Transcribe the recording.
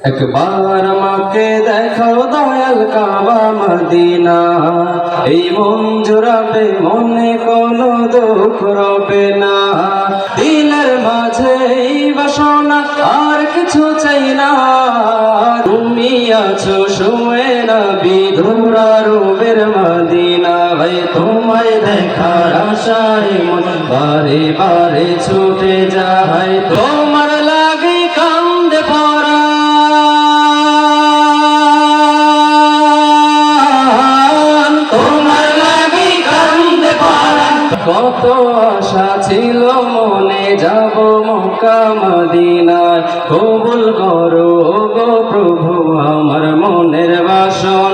একবার আমাকে দেখাও দয়াল কাবা মদিনা, এই মন জোড়াবে মনে কোনো দুঃখ রবে না। দিলের মাঝে এই বাসনা আর কিছু চাই না, তুমি আছো শুয়ে নবী ধুরা রুবের মদিনা। তোমায় দেখার আশায় মন বারে বারে ছুটে যায়, তোমার লাগে কান্দে পড়া কত আশা ছিল মনে যাব মক্কা মদিনায়, কবুল করো গো প্রভু আমার মনের বাসনা।